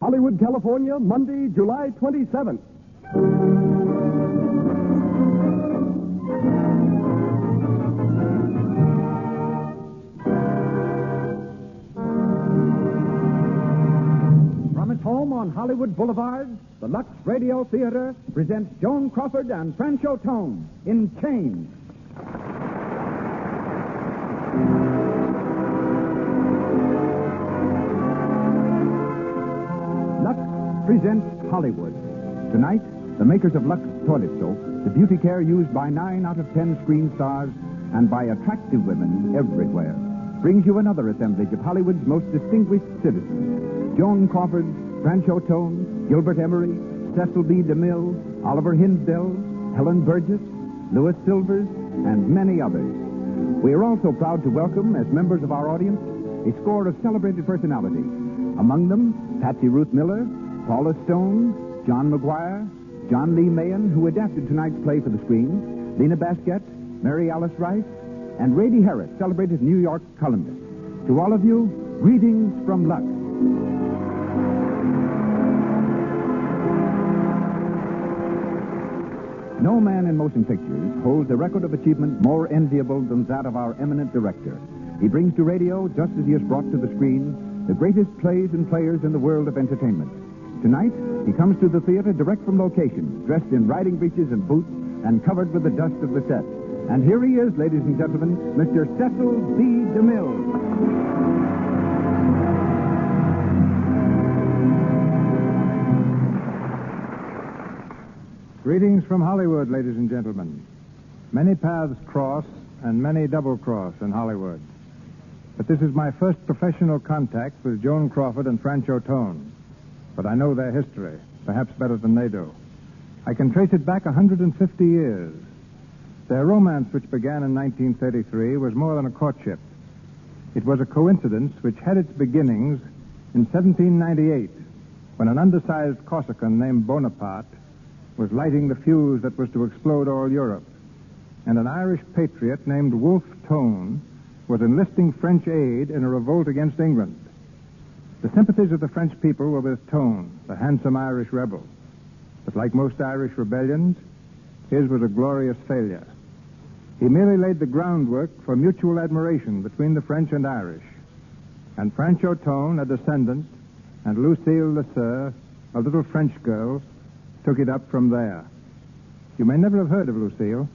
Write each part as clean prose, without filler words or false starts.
Hollywood, California, Monday, July 27th. From its home on Hollywood Boulevard, the Lux Radio Theater presents Joan Crawford and Francho Tone in Chains. Lux presents Hollywood. Tonight, the makers of Lux Toilet Soap, the beauty care used by 9 out of 10 screen stars and by attractive women everywhere, brings you another assemblage of Hollywood's most distinguished citizens. Joan Crawford, Francho Tone, Gilbert Emery, Cecil B. DeMille, Oliver Hinsdale, Helen Burgess, Louis Silvers, and many others. We are also proud to welcome, as members of our audience, a score of celebrated personalities. Among them, Patsy Ruth Miller, Paula Stone, John McGuire, John Lee Mahan, who adapted tonight's play for the screen, Lena Basquette, Mary Alice Rice, and Rady Harris, celebrated New York columnist. To all of you, greetings from Lux. No man in motion pictures holds a record of achievement more enviable than that of our eminent director. He brings to radio, just as he has brought to the screen, the greatest plays and players in the world of entertainment. Tonight, he comes to the theater direct from location, dressed in riding breeches and boots, and covered with the dust of the set. And here he is, ladies and gentlemen, Mr. Cecil B. DeMille. Greetings from Hollywood, ladies and gentlemen. Many paths cross and many double cross in Hollywood. But this is my first professional contact with Joan Crawford and Francho Tone. But I know their history, perhaps better than they do. I can trace it back 150 years. Their romance, which began in 1933, was more than a courtship. It was a coincidence which had its beginnings in 1798, when an undersized Corsican named Bonaparte was lighting the fuse that was to explode all Europe, and an Irish patriot named Wolfe Tone was enlisting French aid in a revolt against England. The sympathies of the French people were with Tone, the handsome Irish rebel. But like most Irish rebellions, his was a glorious failure. He merely laid the groundwork for mutual admiration between the French and Irish. And Francho Tone, a descendant, and Lucille Lesseur, a little French girl, took it up from there. You may never have heard of Lucille.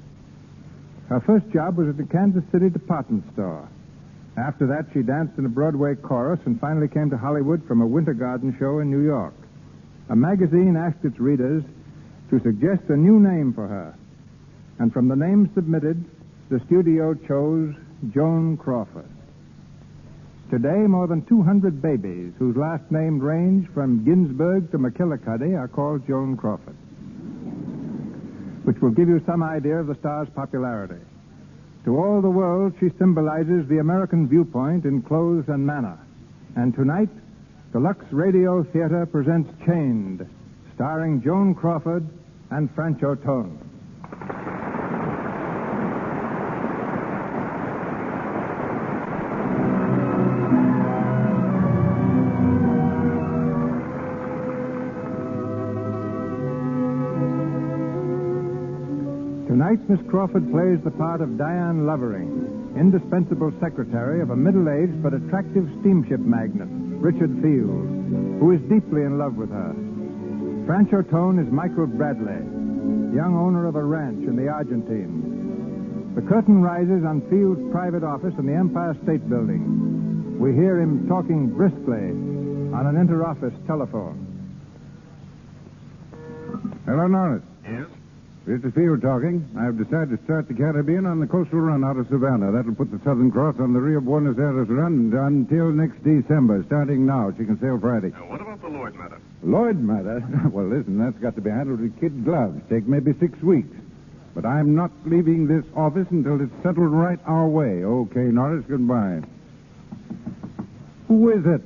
Her first job was at the Kansas City department store. After that, she danced in a Broadway chorus and finally came to Hollywood from a Winter Garden show in New York. A magazine asked its readers to suggest a new name for her. And from the names submitted, the studio chose Joan Crawford. Today, more than 200 babies whose last names range from Ginsburg to McKillicuddy are called Joan Crawford, which will give you some idea of the star's popularity. To all the world, she symbolizes the American viewpoint in clothes and manner. And tonight, the Lux Radio Theater presents Chained, starring Joan Crawford and Francho Tone. Tonight, Miss Crawford plays the part of Diane Lovering, indispensable secretary of a middle-aged but attractive steamship magnate, Richard Field, who is deeply in love with her. Francho Tone is Michael Bradley, young owner of a ranch in the Argentines. The curtain rises on Field's private office in the Empire State Building. We hear him talking briskly on an inter-office telephone. Hello, Norris. Yes? Mr. Field talking. I've decided to start the Caribbean on the coastal run out of Savannah. That'll put the Southern Cross on the Rio Buenos Aires run until next December. Starting now, she can sail Friday. What about the Lloyd matter? Lloyd matter? Well, listen, that's got to be handled with kid gloves. Take maybe 6 weeks. But I'm not leaving this office until it's settled right our way. Okay, Norris, goodbye. Who is it?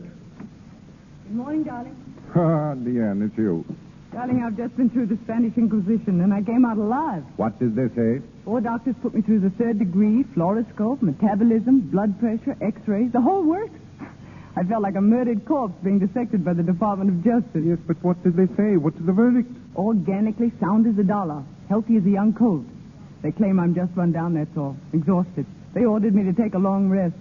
Good morning, darling. Ah, Deanne, it's you. Darling, I've just been through the Spanish Inquisition, and I came out alive. What did they say? 4 doctors put me through the 3rd degree, fluoroscope, metabolism, blood pressure, x-rays, the whole works. I felt like a murdered corpse being dissected by the Department of Justice. Yes, but what did they say? What's the verdict? Organically sound as a dollar. Healthy as a young colt. They claim I'm just run down, that's all. Exhausted. They ordered me to take a long rest.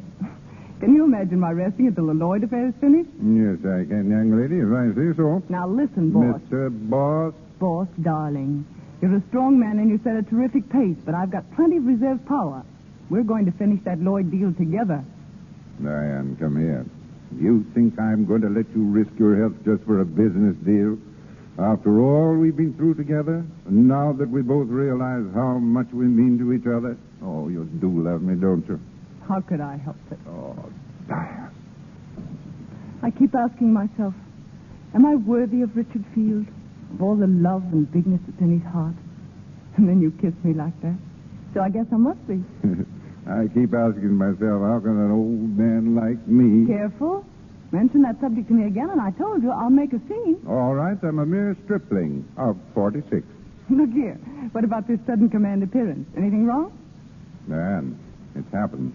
Can you imagine my resting until the Lloyd affair is finished? Yes, I can, young lady, if I say so. Now listen, boss. Mr. Boss. Boss, darling. You're a strong man and you set a terrific pace, but I've got plenty of reserve power. We're going to finish that Lloyd deal together. Diane, come here. You think I'm going to let you risk your health just for a business deal? After all we've been through together, and now that we both realize how much we mean to each other? Oh, you do love me, don't you? How could I help it? Oh, Diane. I keep asking myself, am I worthy of Richard Field? Of all the love and bigness that's in his heart? And then you kiss me like that. So I guess I must be. I keep asking myself, how can an old man like me... Careful. Mention that subject to me again, and I told you I'll make a scene. All right, I'm a mere stripling of 46. Look here. What about this sudden command appearance? Anything wrong? Diane, it's happened.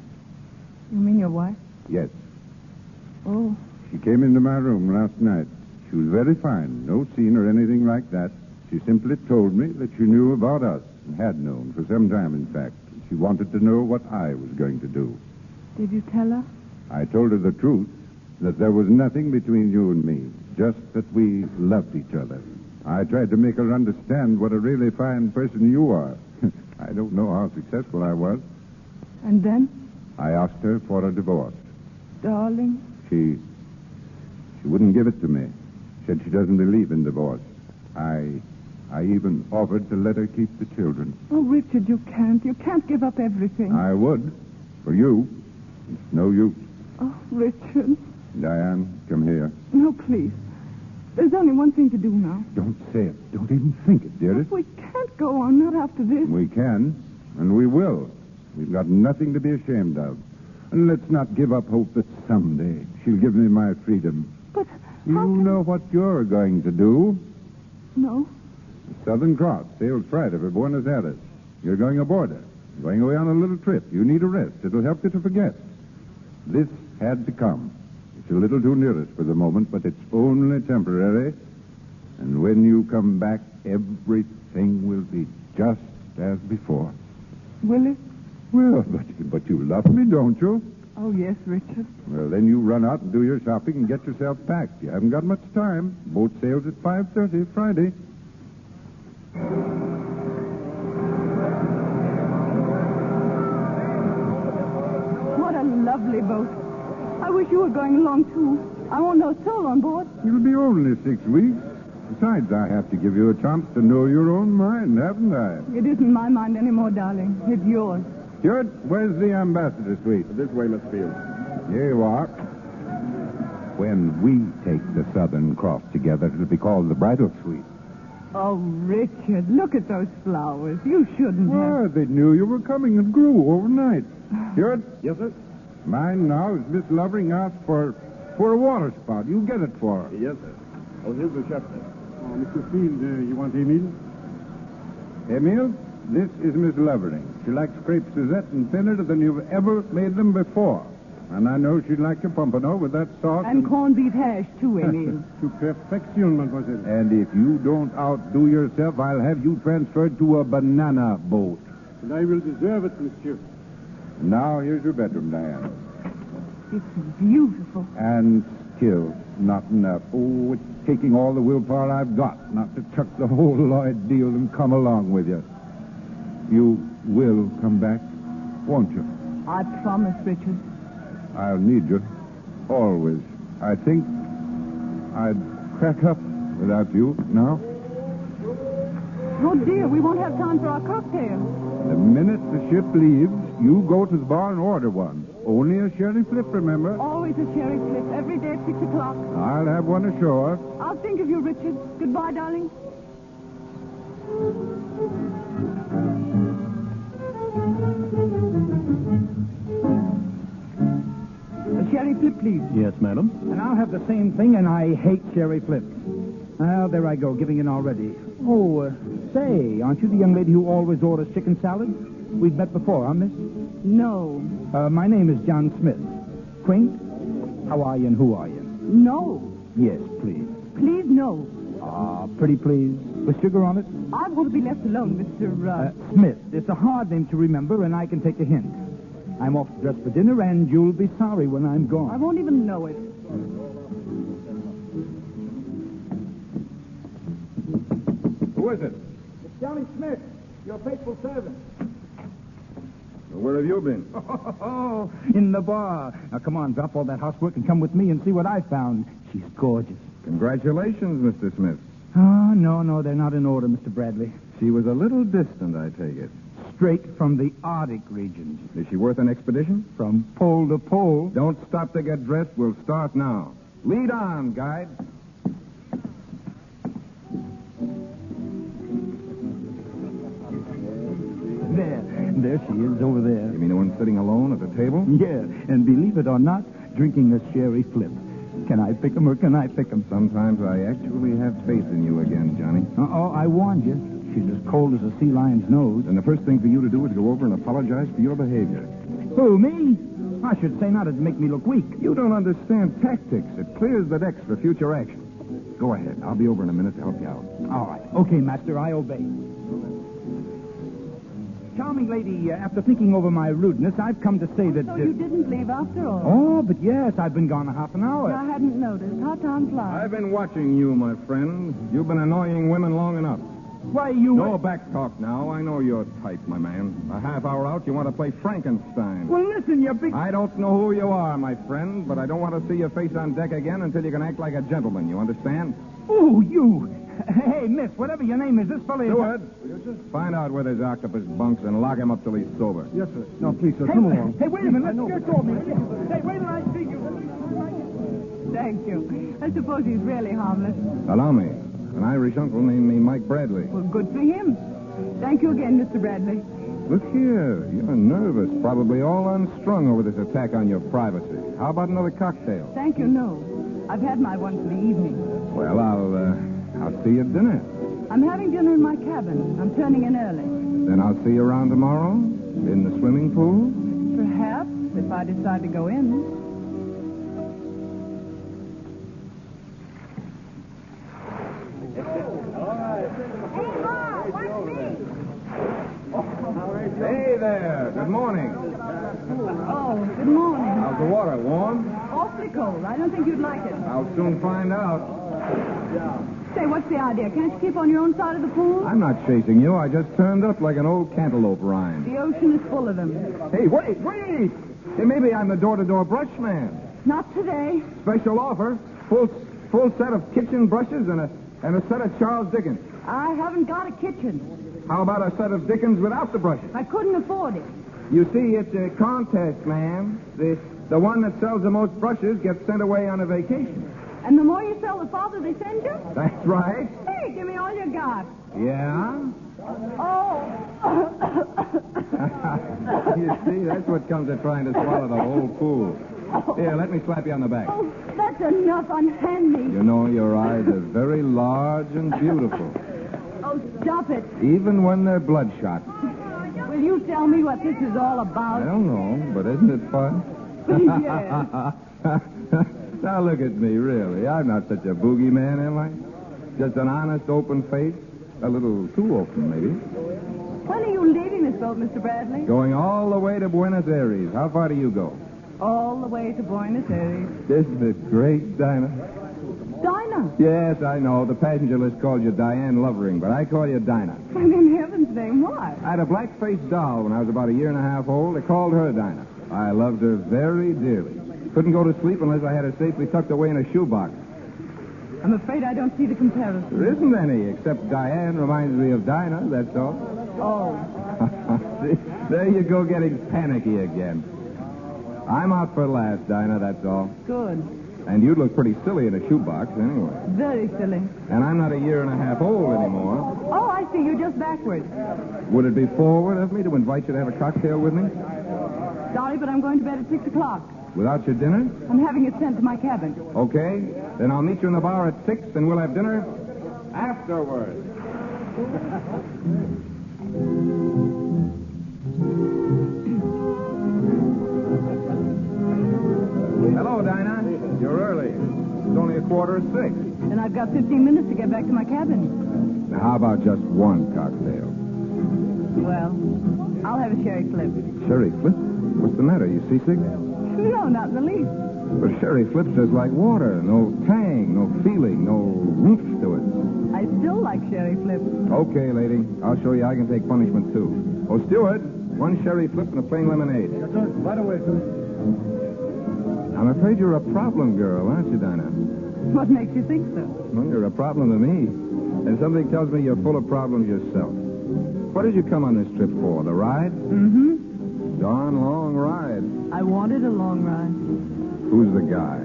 You mean your wife? Yes. Oh. She came into my room last night. She was very fine. No scene or anything like that. She simply told me that she knew about us, and had known for some time, in fact. She wanted to know what I was going to do. Did you tell her? I told her the truth, that there was nothing between you and me, just that we loved each other. I tried to make her understand what a really fine person you are. I don't know how successful I was. And then? I asked her for a divorce. Darling. She wouldn't give it to me. Said she doesn't believe in divorce. I even offered to let her keep the children. Oh, Richard, you can't. You can't give up everything. I would. For you. It's no use. Oh, Richard. Diane, come here. No, please. There's only one thing to do now. Don't say it. Don't even think it, dearest. We can't go on, not after this. We can, and we will. We've got nothing to be ashamed of. And let's not give up hope that someday she'll give me my freedom. But You know what you're going to do. No. The Southern Cross sails Friday for Buenos Aires. You're going aboard it. Going away on a little trip. You need a rest. It'll help you to forget. This had to come. It's a little too near us for the moment, but it's only temporary. And when you come back, everything will be just as before. Will it? Well, but you love me, don't you? Oh, yes, Richard. Well, then you run out and do your shopping and get yourself packed. You haven't got much time. Boat sails at 5:30 Friday. What a lovely boat. I wish you were going along, too. I won't know a soul on board. It'll be only 6 weeks. Besides, I have to give you a chance to know your own mind, haven't I? It isn't my mind anymore, darling. It's yours. Stuart, where's the ambassador suite? This way, Miss Field. Here you are. When we take the Southern Cross together, it'll be called the bridal suite. Oh, Richard, look at those flowers. You shouldn't have. Well, they knew you were coming and grew overnight. Stuart, Yes, sir? mine now is Miss Lovering asked for a water spout. You get it for her. Yes, sir. Oh, here's the chef, sir. Oh, Mr. Field, you want Emil? Emil, this is Miss Lovering. She likes crepes Suzette and thinner than you've ever made them before. And I know she'd like your pompano with that sauce. And corned beef hash, too, Emil. To perfection, mademoiselle. And if you don't outdo yourself, I'll have you transferred to a banana boat. And I will deserve it, monsieur. Now, here's your bedroom, Diane. It's beautiful. And still not enough. Oh, it's taking all the willpower I've got not to chuck the whole Lloyd deal and come along with you. You will come back, won't you? I promise, Richard. I'll need you. Always. I think I'd crack up without you now. Oh, dear, we won't have time for our cocktail. The minute the ship leaves, you go to the bar and order one. Only a sherry flip, remember? Always a sherry flip, every day at 6 o'clock. I'll have one ashore. I'll think of you, Richard. Goodbye, darling. A sherry flip, please. Yes, madam. And I'll have the same thing, and I hate cherry flips. Well, there I go, giving in already. Oh, say, aren't you the young lady who always orders chicken salad? We've met before, huh, miss? No. My name is John Smith. Quaint? How are you and who are you? No. Yes, please. Please, no. Pretty please. With sugar on it? I want to be left alone, Mr. Smith. It's a hard name to remember, and I can take a hint. I'm off to dress for dinner, and you'll be sorry when I'm gone. I won't even know it. Who is it? It's Johnny Smith, your faithful servant. Where have you been? Oh, in the bar. Now, come on, drop all that housework and come with me and see what I found. She's gorgeous. Congratulations, Mr. Smith. Oh, no, they're not in order, Mr. Bradley. She was a little distant, I take it. Straight from the Arctic regions. Is she worth an expedition? From pole to pole. Don't stop to get dressed. We'll start now. Lead on, guide. There she is over there. You mean the one sitting alone at the table? Yeah, and believe it or not, drinking a sherry flip. Can I pick 'em or can I pick 'em? Sometimes I actually have faith in you again, Johnny. I warned you. She's as cold as a sea lion's nose. And the first thing for you to do is go over and apologize for your behavior. Who, me? I should say not. It'd make me look weak. You don't understand tactics. It clears the decks for future action. Go ahead. I'll be over in a minute to help you out. All right. Okay, Master, I obey. Charming lady, after thinking over my rudeness, I've come to say that... So you didn't leave after all? Oh, but yes, I've been gone a half an hour. I hadn't noticed. How time flies. I've been watching you, my friend. You've been annoying women long enough. Why, you... No back talk now. I know your type, my man. A half hour out, you want to play Frankenstein. Well, listen, you big... I don't know who you are, my friend, but I don't want to see your face on deck again until you can act like a gentleman. You understand? Oh, you... Hey, miss, whatever your name is, this fellow is... Steward, find out where this octopus bunks and lock him up till he's sober. Yes, sir. Now, please, sir, Hey, come along. hey, wait a minute. Let's go, man. Hey, wait till I see you. Thank you. I suppose he's really harmless. Allow me. An Irish uncle named me Mike Bradley. Well, good for him. Thank you again, Mr. Bradley. Look here. You're nervous, probably all unstrung over this attack on your privacy. How about another cocktail? Thank you, no. I've had my one for the evening. Well, I'll see you at dinner. I'm having dinner in my cabin. I'm turning in early. Then I'll see you around tomorrow in the swimming pool. Perhaps, if I decide to go in. Hey there. Good morning. Oh, good morning. How's the water? Warm? Awfully cold. I don't think you'd like it. I'll soon find out. Say, what's the idea? Can't you keep on your own side of the pool? I'm not chasing you. I just turned up like an old cantaloupe rind. The ocean is full of them. Hey, wait! Hey, maybe I'm the door-to-door brush man. Not today. Special offer. Full set of kitchen brushes and a set of Charles Dickens. I haven't got a kitchen. How about a set of Dickens without the brushes? I couldn't afford it. You see, it's a contest, ma'am. The one that sells the most brushes gets sent away on a vacation. And the more you sell, the farther they send you? That's right. Hey, give me all you got. Yeah? Oh. You see, that's what comes of trying to swallow the whole pool. Here, let me slap you on the back. Oh, that's enough. Unhand me. You know, your eyes are very large and beautiful, Oh, stop it. even when they're bloodshot. Will you tell me what this is all I about? don't know, but isn't it fun? Yes. Now look at me, really. I'm not such a boogeyman, am I? Just an honest, open face. A little too open, maybe. When are you leaving this boat, Mr. Bradley? Going all the way to Buenos Aires. How far do you go? All the way to Buenos Aires. Isn't it great, Dinah? Dinah. Yes, I know. The passenger list called you Diane Lovering, but I call you Dinah. And in heaven's name, why? I had a black-faced doll when I was about a year and a half old. They called her Dinah. I loved her very dearly. Couldn't go to sleep unless I had her safely tucked away in a shoebox. I'm afraid I don't see the comparison. There isn't any, except Diane reminds me of Dinah, that's all. Oh. See, there you go getting panicky again. I'm out for last, Dinah, that's all. Good. And you'd look pretty silly in a shoebox anyway. Very silly. And I'm not a year and a half old anymore. Oh, I see. You're just backwards. Would it be forward of me to invite you to have a cocktail with me? Sorry, but I'm going to bed at 6 o'clock. Without your dinner? I'm having it sent to my cabin. Okay. Then I'll meet you in the bar at 6 and we'll have dinner afterwards. Hello, Dinah. You're early. It's only 5:45. Then I've got 15 minutes to get back to my cabin. Now, how about just one cocktail? Well, I'll have a sherry flip. Sherry Flip? What's the matter? You seasick? No, not in the least. But Sherry Flip's just like water. No tang, no feeling, no oomph to it. I still like sherry flip. Okay, lady. I'll show you I can take punishment, too. Oh, steward, one Sherry Flip and a plain lemonade. Yes, sir. Right away, sir. I'm afraid you're a problem girl, aren't you, Dinah? What makes you think so? Well, you're a problem to me. And something tells me you're full of problems yourself. What did you come on this trip for? The ride? Mm-hmm. Darn long ride. I wanted a long ride. Who's the guy?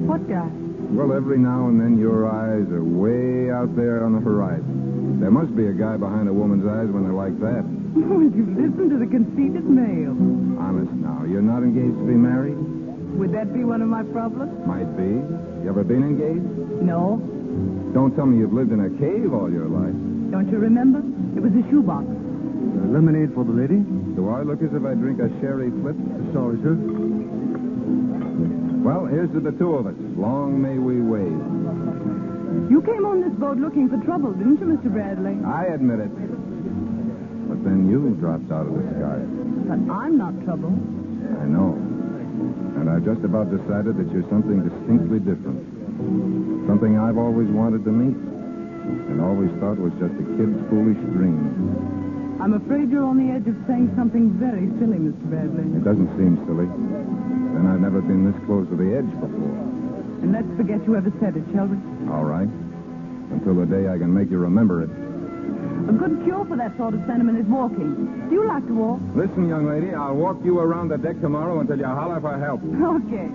What guy? Well, every now and then your eyes are way out there on the horizon. There must be a guy behind a woman's eyes when they're like that. Would you listen to the conceited male? Honest now, you're not engaged to be married? Would that be one of my problems? Might be. You ever been engaged? No. Don't tell me you've lived in a cave all your life. Don't you remember? It was a shoebox. Lemonade for the lady. Do I look as if I drink a Sherry Flip? Sorry, sir. Well, here's to the two of us. Long may we wave. You came on this boat looking for trouble, didn't you, Mr. Bradley? I admit it. But then you dropped out of the sky. But I'm not trouble. I know. And I've just about decided that you're something distinctly different. Something I've always wanted to meet. And always thought was just a kid's foolish dream. I'm afraid you're on the edge of saying something very silly, Mr. Bradley. It doesn't seem silly. Then I've never been this close to the edge before. And let's forget you ever said it, shall we? All right. Until the day I can make you remember it. A good cure for that sort of sentiment is walking. Do you like to walk? Listen, young lady, I'll walk you around the deck tomorrow until you holler for help. Okay.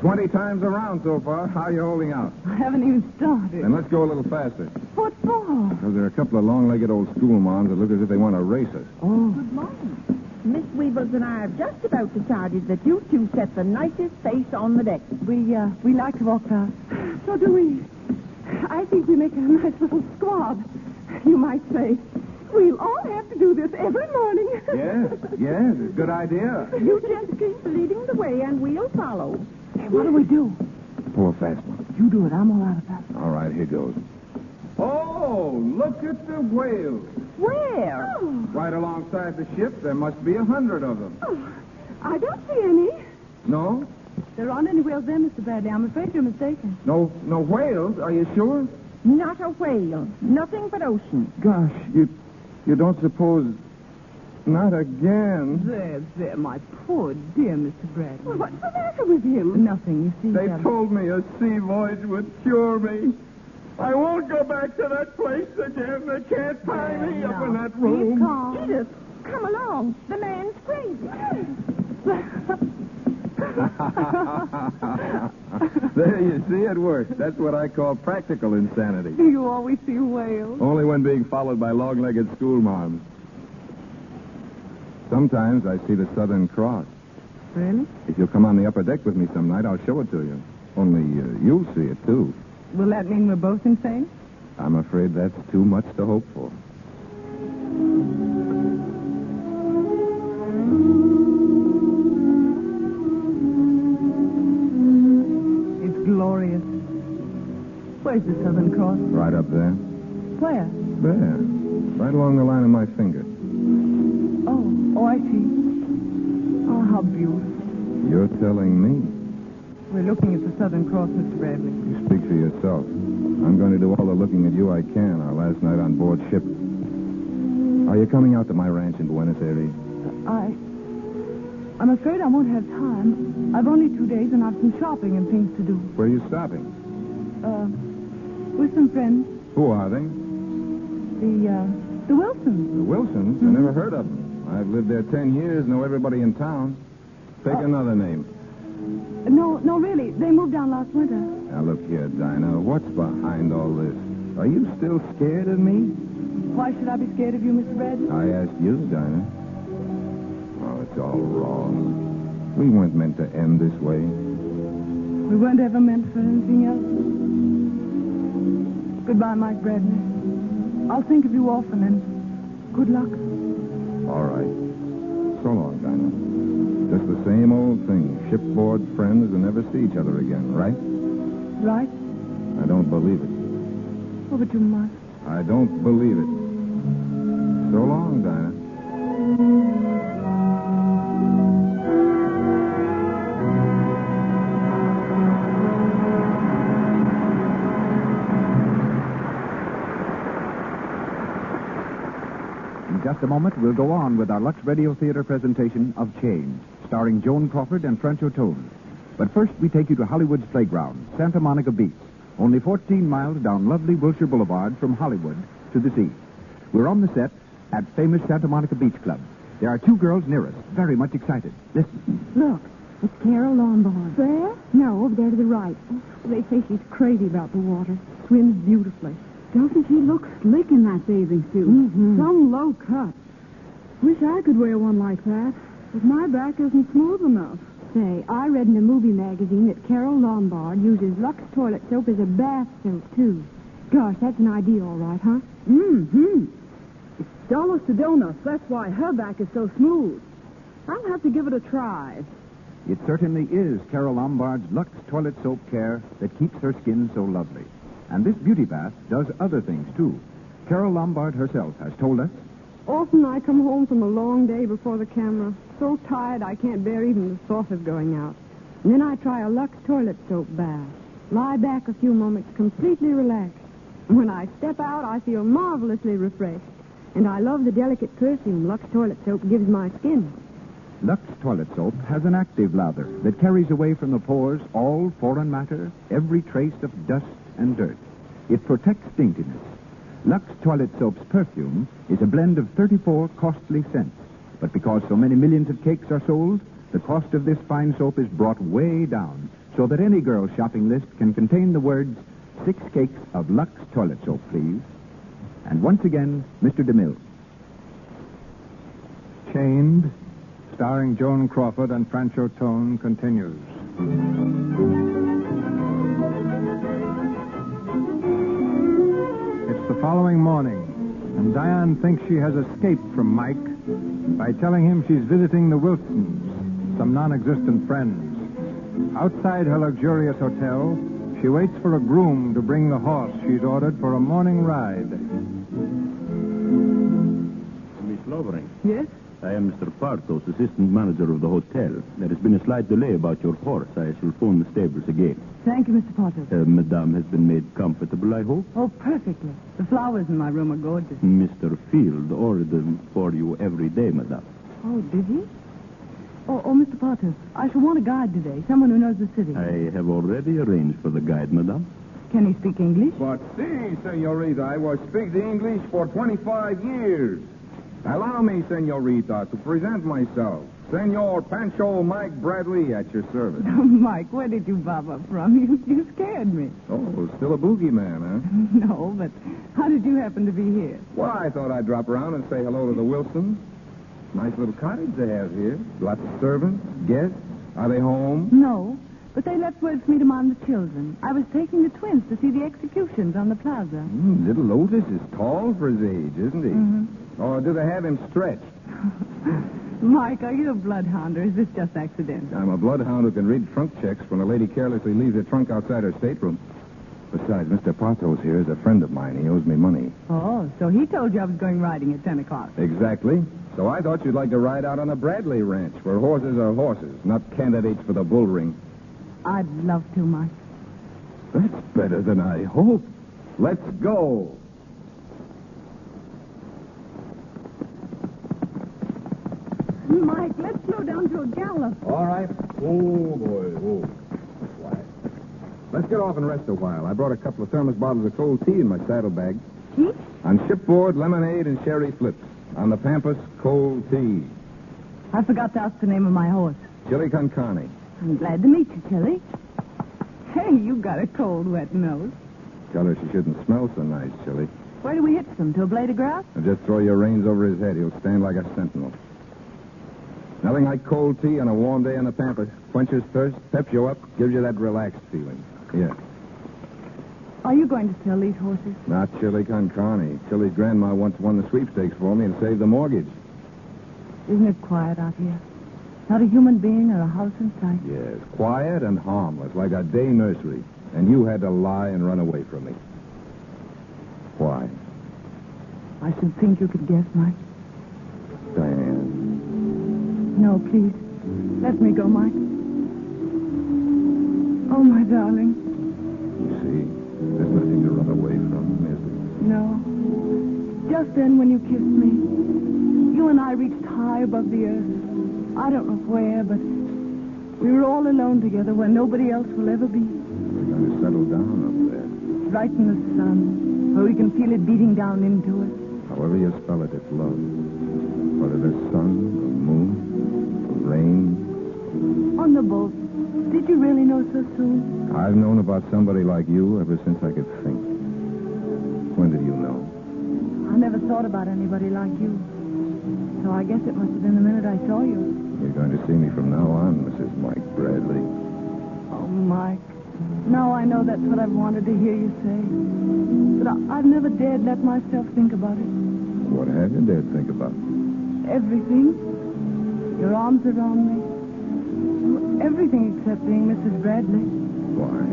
20 times around so far. How are you holding out? I haven't even started. Then let's go a little faster. What for? Because there are a couple of long-legged old school moms that look as if they want to race us. Oh. Good morning. Miss Weebles and I have just about decided that you two set the nicest face on the deck. We like to walk fast. So do we. I think we make a nice little squad. You might say, we'll all have to do this every morning. Yes, it's a good idea. You just keep leading the way and we'll follow. Hey, what do we do? Pull a fast one. You do it. I'm all out of fast. All right, here goes. Oh, look at the whales. Where? Oh, Right alongside the ship, there must be 100 of them. oh, I don't see any. No? There aren't any whales there, Mr. Bradley. I'm afraid you're mistaken. No whales? Are you sure? Not a whale. Nothing but ocean. Gosh, you don't suppose... Not again. There, my poor dear Mr. Bradley. What's the matter with him? Nothing, you see. They told me a sea voyage would cure me. I won't go back to that place again. They can't tie me up in that Keep room. calm. Edith, come along. The man's crazy. There, you see, it works. That's what I call practical insanity. You always see whales. Only when being followed by long-legged school moms. Sometimes I see the Southern Cross. Really? If you'll come on the upper deck with me some night, I'll show it to you. Only you'll see it, too. Will that mean we're both insane? I'm afraid that's too much to hope for. It's glorious. Where's the Southern Cross? Right up there. Where? There. Right along the line of my finger. Oh, I see. Oh, how beautiful. You're telling me. We're looking at the Southern Cross, Mr. Bradley. You speak for yourself. I'm going to do all the looking at you I can our last night on board ship. Are you coming out to my ranch in Buenos Aires? I'm afraid I won't have time. I've only 2 days and I've some shopping and things to do. Where are you stopping? With some friends. Who are they? The Wilsons. The Wilsons? I never heard of them. I've lived there 10 years, know everybody in town. Take another name. No, really. They moved down last winter. Now, look here, Dinah. What's behind all this? Are you still scared of me? Why should I be scared of you, Mr. Bradley? I asked you, Dinah. Oh, it's all wrong. We weren't meant to end this way. We weren't ever meant for anything else. Goodbye, Mike Bradley. I'll think of you often, and Good luck. All right. So long, Dinah. Just the same old thing. Shipboard friends who never see each other again, right? Right? I don't believe it. Oh, but you must. I don't believe it. So long, Dinah. In just a moment, we'll go on with our Lux Radio Theater presentation of Change, starring Joan Crawford and Francho Tone. But first, we take you to Hollywood's playground, Santa Monica Beach, only 14 miles down lovely Wilshire Boulevard from Hollywood to the sea. We're on the set at famous Santa Monica Beach Club. There are two girls near us, very much excited. Listen. Look, it's Carol Lombard. There? No, over there to the right. They say she's crazy about the water. Swims beautifully. Doesn't she look slick in that bathing suit? Mm-hmm. Some low cut. Wish I could wear one like that, but my back isn't smooth enough. Say, I read in a movie magazine that Carol Lombard uses Lux toilet soap as a bath soap, too. Gosh, that's an idea, all right, huh? Mm-hmm. It's dollars to donuts. That's why her back is so smooth. I'll have to give it a try. It certainly is Carol Lombard's Lux Toilet Soap Care that keeps her skin so lovely. And this beauty bath does other things, too. Carol Lombard herself has told us, Often I come home from a long day before the camera, so tired I can't bear even the thought of going out. And then I try a Lux toilet soap bath. Lie back a few moments, completely relaxed. When I step out, I feel marvelously refreshed. And I love the delicate perfume Lux toilet soap gives my skin. Lux Toilet Soap has an active lather that carries away from the pores all foreign matter, every trace of dust and dirt. It protects daintiness. Lux Toilet Soap's perfume is a blend of 34 costly scents. But because so many millions of cakes are sold, the cost of this fine soap is brought way down so that any girl's shopping list can contain the words, 6 cakes of Lux Toilet Soap, please. And once again, Mr. DeMille. Chained, starring Joan Crawford and Francho Tone, continues. It's the following morning, and Diane thinks she has escaped from Mike by telling him she's visiting the Wilsons, some non-existent friends. Outside her luxurious hotel, she waits for a groom to bring the horse she's ordered for a morning ride. Miss Lovering. Yes? I am Mr. Partos, assistant manager of the hotel. There has been a slight delay about your horse. I shall phone the stables again. Thank you, Mr. Potter. Madame has been made comfortable, I hope. Oh, perfectly. The flowers in my room are gorgeous. Mr. Field ordered them for you every day, madame. Oh, did he? Oh, Mr. Potter, I shall want a guide today, someone who knows the city. I have already arranged for the guide, madame. Can he speak English? But si, senorita, I was speak the English for 25 years. Allow me, senorita, to present myself. Senor Pancho Mike Bradley at your service. Oh, Mike, where did you bob up from? You scared me. Oh, still a boogeyman, huh? No, but how did you happen to be here? Well, I thought I'd drop around and say hello to the Wilsons. Nice little cottage they have here. Lots of servants, guests. Are they home? No, but they left word for me to mind the children. I was taking the twins to see the executions on the plaza. Little Otis is tall for his age, isn't he? Mm-hmm. Or do they have him stretched? Mike, are you a bloodhound, or is this just accidental? I'm a bloodhound who can read trunk checks when a lady carelessly leaves her trunk outside her stateroom. Besides, Mr. Patos here is a friend of mine. He owes me money. Oh, so he told you I was going riding at 10 o'clock. Exactly. So I thought you'd like to ride out on the Bradley Ranch, where horses are horses, not candidates for the bull ring. I'd love to, Mike. That's better than I hoped. Let's go. Mike, let's slow down to a gallop. All right. Oh, boy. Oh. Quiet. Let's get off and rest a while. I brought a couple of thermos bottles of cold tea in my saddlebag. Tea? On shipboard, lemonade and sherry flips. On the Pampas, cold tea. I forgot to ask the name of my horse. Chili con carne. I'm glad to meet you, Tilly. Hey, you got a cold, wet nose. Tell her she shouldn't smell so nice, Chili. Where do we hitch them? To a blade of grass? And just throw your reins over his head. He'll stand like a sentinel. Nothing like cold tea on a warm day on the Pampas. Quenches thirst, peps you up, gives you that relaxed feeling. Yeah. Are you going to sell these horses? Not Chili con Carne. Chili's grandma once won the sweepstakes for me and saved the mortgage. Isn't it quiet out here? Not a human being or a house in sight. Yes, quiet and harmless, like a day nursery. And you had to lie and run away from me. Why? I should think you could guess, Mike. Diane. No, please. Let me go, Mike. Oh, my darling. You see, there's nothing to run away from, is there? No. Just then when you kissed me, you and I reached high above the earth. I don't know where, but we were all alone together where nobody else will ever be. We're going to settle down up there. Right in the sun, where we can feel it beating down into us. However you spell it, it's love. Whether the sun, the moon, the rain. On the boat. Did you really know so soon? I've known about somebody like you ever since I could think. When did you know? I never thought about anybody like you. So I guess it must have been the minute I saw you. You're going to see me from now on, Mrs. Mike Bradley. Oh, Mike. Now I know that's what I've wanted to hear you say. But I've never dared let myself think about it. What have you dared think about? Everything. Your arms around me. Everything except being Mrs. Bradley. Why?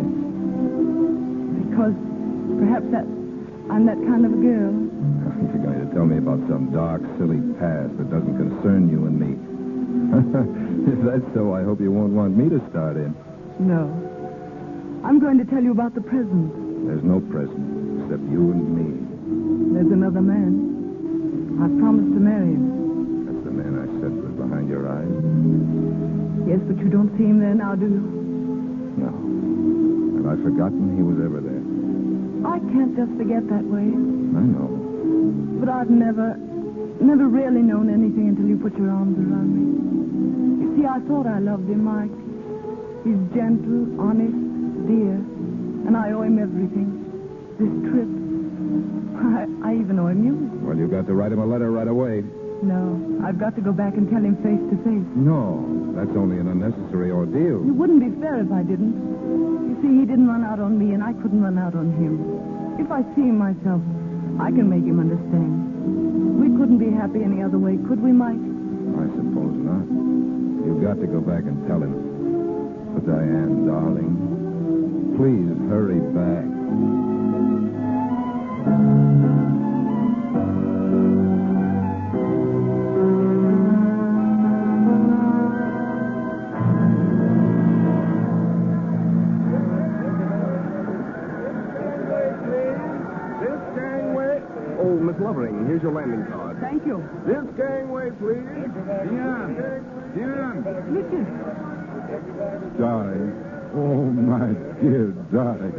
Because perhaps I'm that kind of a girl. You're going to tell me about some dark, silly past that doesn't concern you and me. If that's so, I hope you won't want me to start in. No. I'm going to tell you about the present. There's no present except you and me. There's another man. I promised to marry him. That's the man I said was behind your eyes? Yes, but you don't see him there now, do you? No. Have I forgotten he was ever there? I can't just forget that way. I know. But I've never really known anything until you put your arms around me. You see, I thought I loved him, Mike. He's gentle, honest, dear, and I owe him everything. This trip. I even owe him you. Well, you got to write him a letter right away. No, I've got to go back and tell him face to face. No, that's only an unnecessary ordeal. It wouldn't be fair if I didn't. You see, he didn't run out on me, and I couldn't run out on him. If I see him myself, I can make him understand. We couldn't be happy any other way, could we, Mike? I suppose not. You've got to go back and tell him. But Diane, darling, please hurry back. Miss Lovering, here's your landing card. Thank you. This gangway, please. Diane! Richard. Darling. Oh, my dear darling.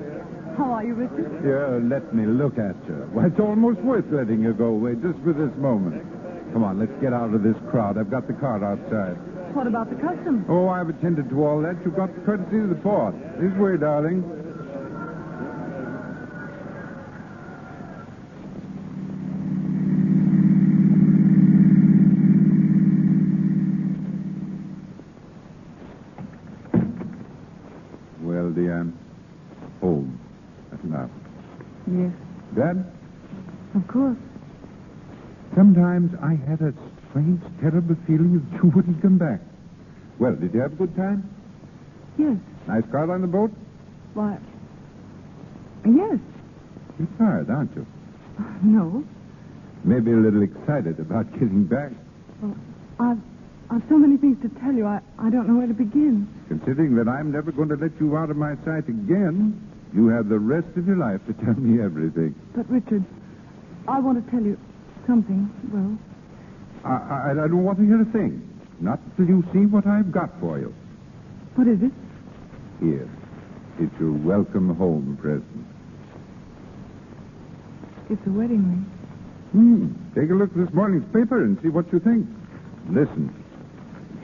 How are you, Richard? Here, let me look at you. Why, it's almost worth letting you go away just for this moment. Come on, let's get out of this crowd. I've got the cart outside. What about the customs? Oh, I've attended to all that. You've got the courtesy of the port. This way, darling. Well, Diane, home at last. Yes, Dad, of course. sometimes I had a strange, terrible feeling that you wouldn't come back. Well, did you have a good time? Yes. Nice crowd on the boat? Why? Yes. You're tired, aren't you? No. Maybe a little excited about getting back. Well, I've so many things to tell you, I don't know where to begin. Considering that I'm never going to let you out of my sight again, you have the rest of your life to tell me everything. But, Richard, I want to tell you something, well... I don't want to hear a thing. Not till you see what I've got for you. What is it? Here. It's your welcome home present. It's a wedding ring. Take a look at this morning's paper and see what you think. Listen.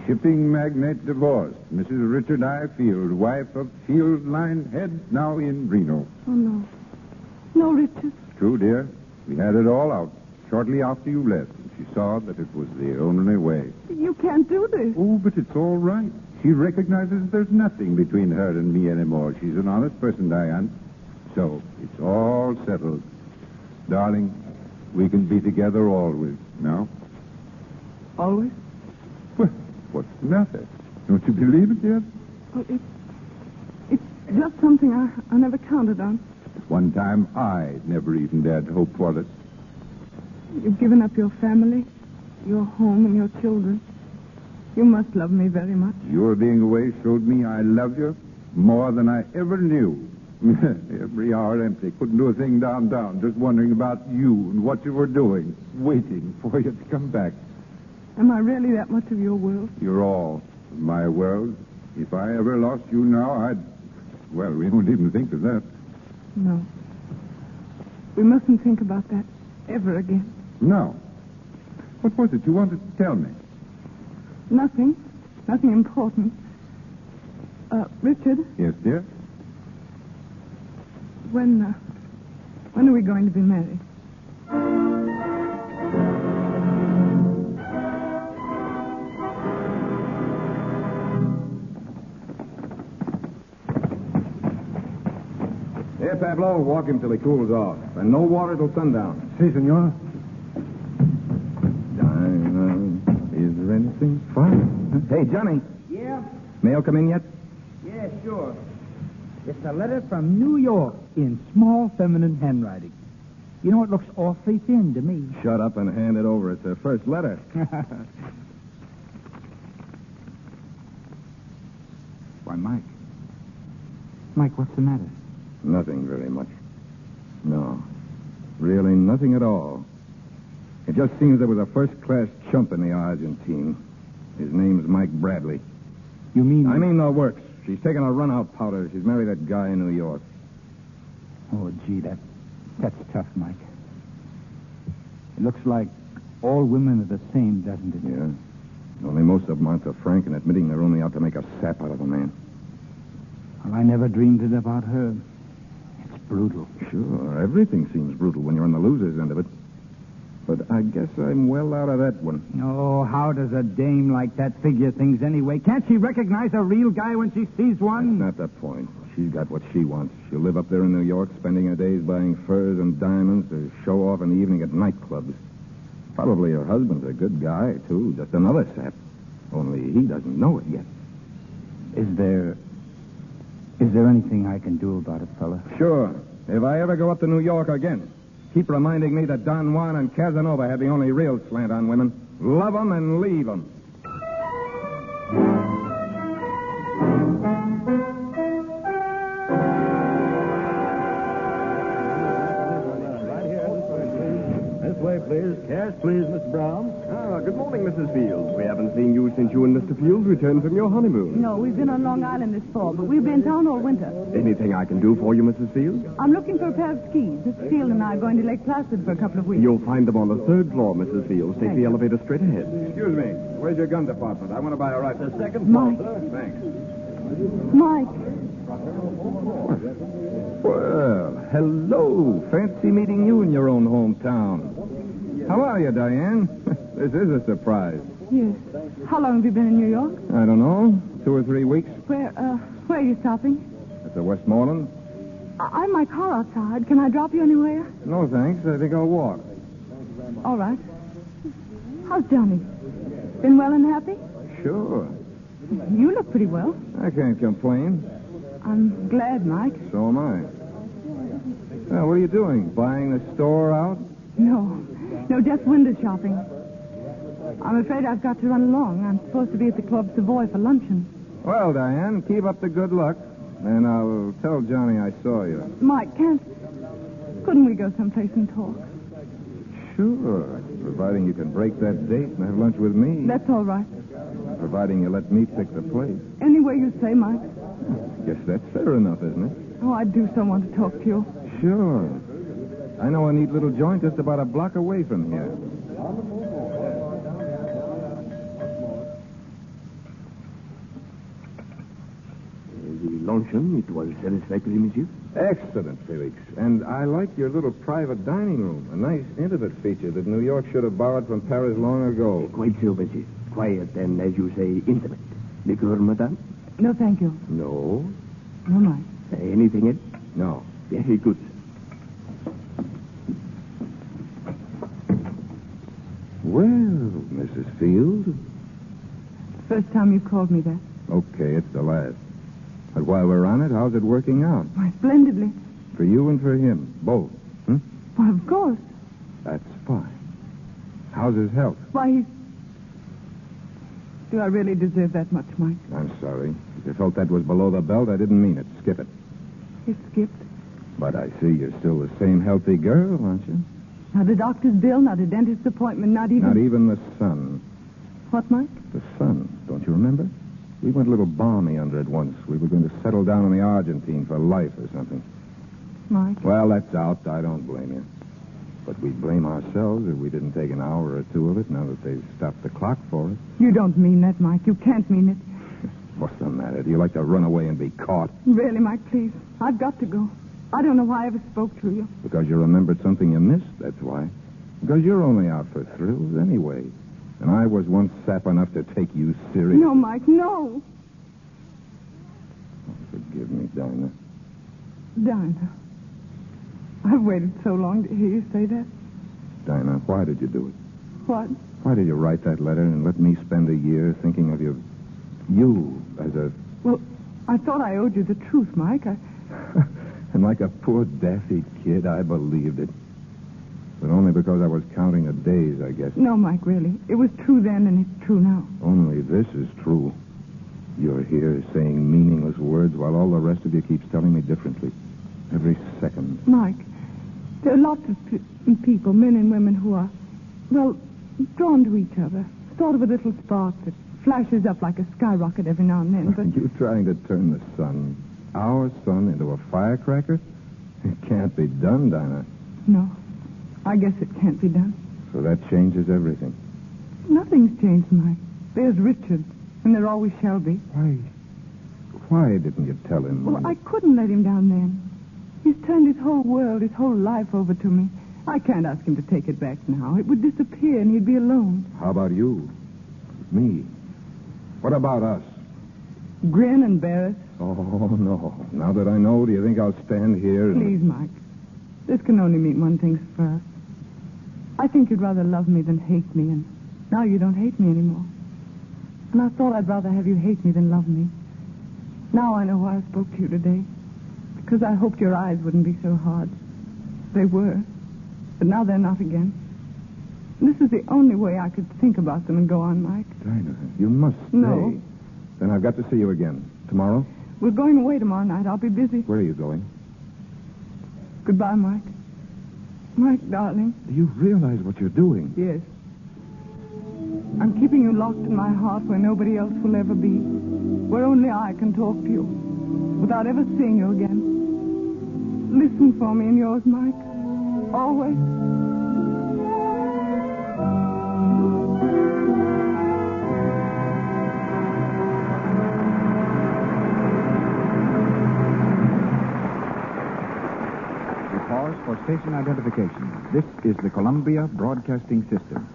Shipping magnate divorced. Mrs. Richard I. Field, wife of Field Line Head, now in Reno. Oh, no. No, Richard. True, dear. We had it all out shortly after you left. She saw that it was the only way. You can't do this. Oh, but it's all right. She recognizes there's nothing between her and me anymore. She's an honest person, Diane. So, it's all settled. Darling, we can be together always. Now? Always? Well, what's the matter? Don't you believe it yet? Well, it's just something I never counted on. One time I never even dared to hope for it. You've given up your family, your home, and your children. You must love me very much. Your being away showed me I love you more than I ever knew. Every hour empty. Couldn't do a thing downtown, just wondering about you and what you were doing, waiting for you to come back. Am I really that much of your world? You're all my world. If I ever lost you now, well, we won't even think of that. No. We mustn't think about that ever again. No. What was it you wanted to tell me? Nothing. Nothing important. Richard, Yes, dear? when are we going to be married? Here, Pablo, walk him till he cools off. And no water till sundown. Si, senor. Is there anything fine? Hey, Johnny. Yeah? Mail come in yet? Yeah, sure. It's a letter from New York in small feminine handwriting. You know, it looks awfully thin to me. Shut up and hand it over. It's her first letter. Why, Mike. Mike, what's the matter? Nothing very much. No. Really nothing at all. It just seems there was a first-class chump in the Argentine. His name's Mike Bradley. You mean... I mean the works. She's taken a run-out powder. She's married that guy in New York. Oh, gee, that's tough, Mike. It looks like all women are the same, doesn't it? Yeah. Only most of them aren't so frank in admitting they're only out to make a sap out of a man. Well, I never dreamed it about her. It's brutal. Sure, everything seems brutal when you're on the loser's end of it. But I guess I'm well out of that one. Oh, how does a dame like that figure things anyway? Can't she recognize a real guy when she sees one? That's not the point. She's got what she wants. She'll live up there in New York, spending her days buying furs and diamonds to show off in the evening at nightclubs. Probably her husband's a good guy, too. Just another sap. Only he doesn't know it yet. Is there anything I can do about it, fella? Sure. If I ever go up to New York again, keep reminding me that Don Juan and Casanova had the only real slant on women. Love 'em and leave 'em. This way, please. Cash, please, Mr. Brown. Good morning, Mrs. Fields. We haven't seen you since you and Mr. Fields returned from your honeymoon. No, we've been on Long Island this fall, but we've been in town all winter. Anything I can do for you, Mrs. Fields? I'm looking for a pair of skis. Mr. Field and I are going to Lake Placid for a couple of weeks. You'll find them on the third floor, Mrs. Fields. Take the elevator straight ahead. Excuse me. Where's your gun department? I want to buy a rifle. The second floor, Mike. sir. Thanks. Mike. Well, hello. Fancy meeting you in your own hometown. How are you, Diane? This is a surprise. Yes. How long have you been in New York? I don't know. 2 or 3 weeks. Where are you stopping? At the Westmoreland? I have my car outside. Can I drop you anywhere? No, thanks. I think I'll walk. All right. How's Johnny? Been well and happy? Sure. You look pretty well. I can't complain. I'm glad, Mike. So am I. Well, what are you doing? Buying the store out? No, just window shopping. I'm afraid I've got to run along. I'm supposed to be at the Club Savoy for luncheon. Well, Diane, keep up the good luck. And I'll tell Johnny I saw you. Mike, couldn't we go someplace and talk? Sure. Providing you can break that date and have lunch with me. That's all right. Providing you let me pick the place. Any way you say, Mike. Guess that's fair enough, isn't it? Oh, I do so want to talk to you. Sure. I know a neat little joint just about a block away from here. The luncheon, it was satisfactory, monsieur? Excellent, Felix. And I like your little private dining room. A nice, intimate feature that New York should have borrowed from Paris long ago. Quite so, monsieur. Quiet and, as you say, intimate. Liqueur, madame? No, thank you. No. No, Mike. Anything else? No. Very good. Well, Mrs. Field. First time you called me that. Okay, it's the last. But while we're on it, how's it working out? Why, splendidly. For you and for him, both. Why, of course. That's fine. How's his health? Why, he's... Do I really deserve that much, Mike? I'm sorry. If you felt that was below the belt, I didn't mean it. Skip it. You skipped. But I see you're still the same healthy girl, aren't you? Not a doctor's bill, not a dentist's appointment, not even... Not even the sun. What, Mike? The sun. Don't you remember? We went a little balmy under it once. We were going to settle down in the Argentine for life or something. Mike? Well, that's out. I don't blame you. But we blame ourselves if we didn't take an hour or two of it now that they've stopped the clock for us. You don't mean that, Mike. You can't mean it. What's the matter? Do you like to run away and be caught? Really, Mike, please. I've got to go. I don't know why I ever spoke to you. Because you remembered something you missed, that's why. Because you're only out for thrills anyway. And I was once sap enough to take you serious. No, Mike, no. Oh, forgive me, Dinah. Dinah. I've waited so long to hear you say that. Dinah, why did you do it? What? Why did you write that letter and let me spend a year thinking of you as a... Well, I thought I owed you the truth, Mike. And like a poor daffy kid, I believed it. But only because I was counting the days, I guess. No, Mike, really. It was true then and it's true now. Only this is true. You're here saying meaningless words while all the rest of you keeps telling me differently. Every second. Mike, there are lots of people, men and women, who are, well, drawn to each other. Sort of a little spark that flashes up like a skyrocket every now and then, but... Are you trying to turn the sun, our sun, into a firecracker? It can't be done, Dinah. No, I guess it can't be done. So that changes everything. Nothing's changed, Mike. There's Richard, and there always shall be. Why didn't you tell him? Well, I couldn't let him down then. He's turned his whole world, his whole life over to me. I can't ask him to take it back now. It would disappear, and he'd be alone. How about you? Me? What about us? Grin and bear it. Oh, no. Now that I know, do you think I'll stand here and... Please, Mike. This can only mean one thing for us. I think you'd rather love me than hate me, and now you don't hate me anymore. And I thought I'd rather have you hate me than love me. Now I know why I spoke to you today. Because I hoped your eyes wouldn't be so hard. They were. But now they're not again. This is the only way I could think about them and go on, Mike. Dinah, you must stay. No. Then I've got to see you again. Tomorrow? We're going away tomorrow night. I'll be busy. Where are you going? Goodbye, Mike. Mike, darling. Do you realize what you're doing? Yes. I'm keeping you locked in my heart where nobody else will ever be. Where only I can talk to you without ever seeing you again. Listen for me in yours, Mike. Always. Pause for station identification. This is the Columbia Broadcasting System.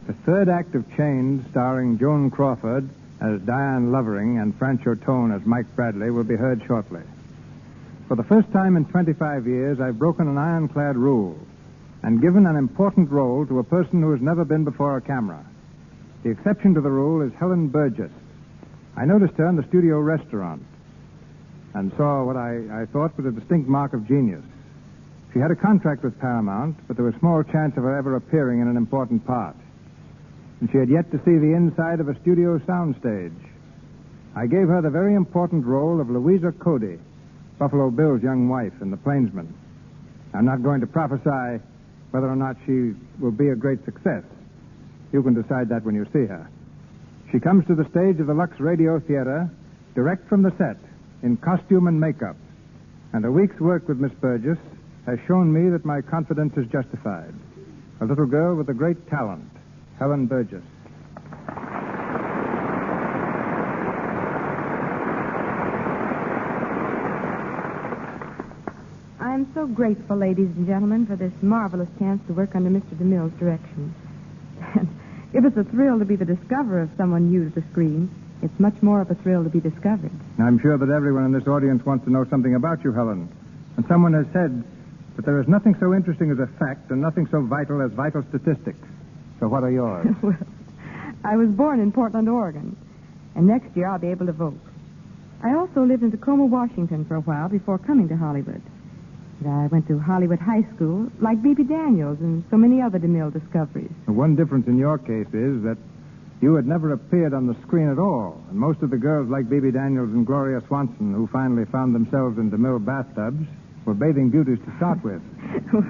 The third act of Chains, starring Joan Crawford as Diane Lovering and Francho Tone as Mike Bradley, will be heard shortly. For the first time in 25 years, I've broken an ironclad rule and given an important role to a person who has never been before a camera. The exception to the rule is Helen Burgess. I noticed her in the studio restaurant and saw what I thought was a distinct mark of genius. She had a contract with Paramount, but there was small chance of her ever appearing in an important part. And she had yet to see the inside of a studio soundstage. I gave her the very important role of Louisa Cody, Buffalo Bill's young wife in The Plainsman. I'm not going to prophesy whether or not she will be a great success. You can decide that when you see her. She comes to the stage of the Lux Radio Theater direct from the set in costume and makeup. And a week's work with Miss Burgess has shown me that my confidence is justified. A little girl with a great talent. Helen Burgess. I'm so grateful, ladies and gentlemen, for this marvelous chance to work under Mr. DeMille's direction. And if it's a thrill to be the discoverer of someone new to the screen, it's much more of a thrill to be discovered. I'm sure that everyone in this audience wants to know something about you, Helen. And someone has said that there is nothing so interesting as a fact and nothing so vital as vital statistics. So what are yours? Well, I was born in Portland, Oregon, and next year I'll be able to vote. I also lived in Tacoma, Washington for a while before coming to Hollywood. And I went to Hollywood High School, like B.B. Daniels and so many other DeMille discoveries. The one difference in your case is that you had never appeared on the screen at all, and most of the girls like B.B. Daniels and Gloria Swanson, who finally found themselves in DeMille bathtubs, were bathing beauties to start with. Well,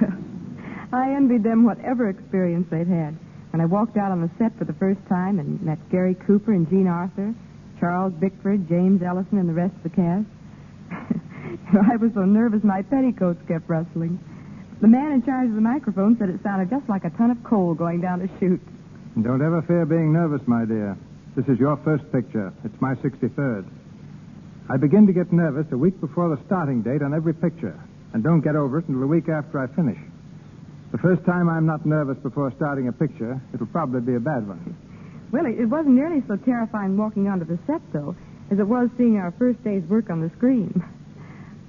I envied them whatever experience they'd had. When I walked out on the set for the first time and met Gary Cooper and Jean Arthur, Charles Bickford, James Ellison, and the rest of the cast, I was so nervous my petticoats kept rustling. The man in charge of the microphone said it sounded just like a ton of coal going down a chute. Don't ever fear being nervous, my dear. This is your first picture. It's my 63rd. I begin to get nervous a week before the starting date on every picture, and don't get over it until a week after I finish. The first time I'm not nervous before starting a picture, it'll probably be a bad one. Well, it wasn't nearly so terrifying walking onto the set, though, as it was seeing our first day's work on the screen.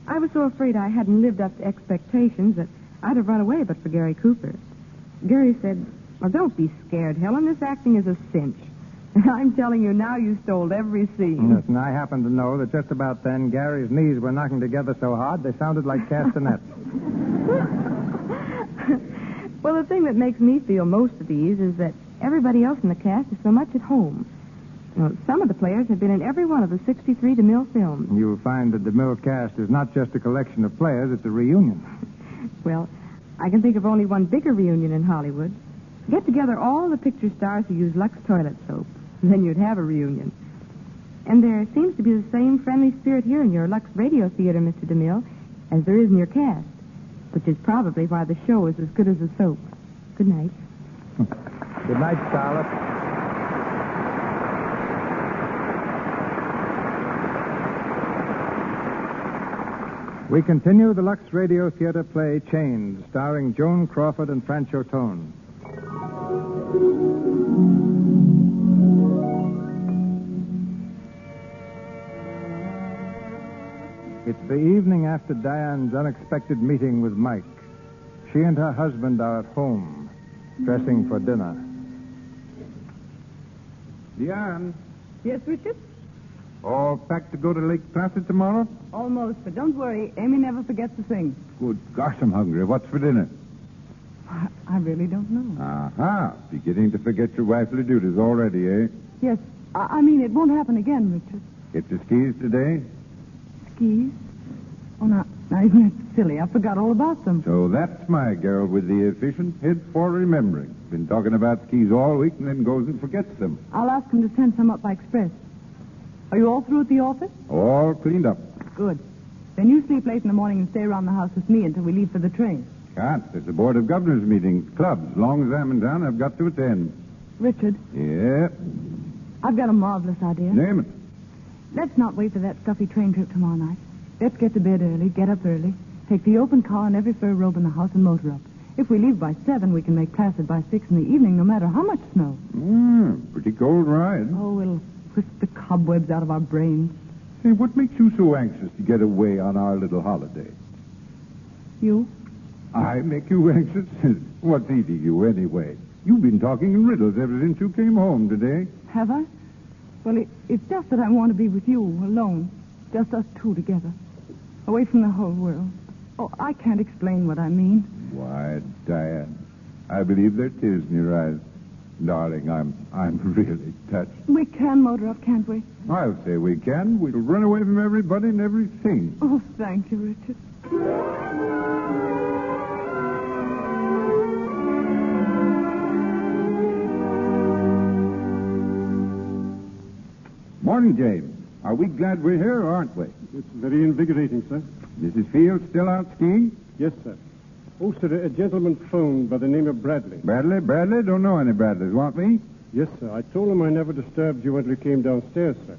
I was so afraid I hadn't lived up to expectations that I'd have run away but for Gary Cooper. Gary said, "Well, don't be scared, Helen. This acting is a cinch." And I'm telling you now, you stole every scene. Yes, and I happen to know that just about then Gary's knees were knocking together so hard they sounded like castanets. Well, the thing that makes me feel most at ease is that everybody else in the cast is so much at home. You know, some of the players have been in every one of the 63 DeMille films. You'll find the DeMille cast is not just a collection of players, it's a reunion. Well, I can think of only one bigger reunion in Hollywood. Get together all the picture stars who use Lux toilet soap. Then you'd have a reunion. And there seems to be the same friendly spirit here in your Lux Radio Theater, Mr. DeMille, as there is in your cast, which is probably why the show is as good as the soap. Good night. Good night, Scarlett. We continue the Lux Radio Theater play Chains, starring Joan Crawford and Francho Tone. It's the evening after Diane's unexpected meeting with Mike. She and her husband are at home, dressing for dinner. Diane, Yes, Richard? all packed to go to Lake Placid tomorrow? Almost, but don't worry. Amy never forgets a thing. Good gosh, I'm hungry. What's for dinner? I really don't know. Aha. Beginning to forget your wifely duties already, eh? Yes, I mean, it won't happen again, Richard. Get to skis today? Skis? Oh, now isn't it silly? I forgot all about them. So that's my girl with the efficient head for remembering. Been talking about skis all week and then goes and forgets them. I'll ask him to send some up by express. Are you all through at the office? All cleaned up. Good. Then you sleep late in the morning and stay around the house with me until we leave for the train. Can't. It's a Board of Governors meeting. Clubs. As long as I'm in town, I've got to attend. Richard, Yeah. I've got a marvelous idea. Name it. Let's not wait for that stuffy train trip tomorrow night. Let's get to bed early, get up early, take the open car and every fur robe in the house and motor up. If we leave by 7, we can make Placid by 6 in the evening, no matter how much snow. Pretty cold ride. Oh, it'll whisk the cobwebs out of our brains. Hey, what makes you so anxious to get away on our little holiday? You? I make you anxious? What's eating you anyway? You've been talking in riddles ever since you came home today. Have I? Well, it's just that I want to be with you, alone. Just us two together. Away from the whole world. Oh, I can't explain what I mean. Why, Diane, I believe there are tears in your eyes. Darling, I'm really touched. We can motor up, can't we? I'll say we can. We'll run away from everybody and everything. Oh, thank you, Richard. Morning, James. Are we glad we're here, or aren't we? It's very invigorating, sir. Mrs. Fields still out skiing? Yes, sir. Oh, sir, a gentleman phoned by the name of Bradley. Bradley? Bradley? Don't know any Bradleys. Want me? Yes, sir. I told him I never disturbed you until you came downstairs, sir.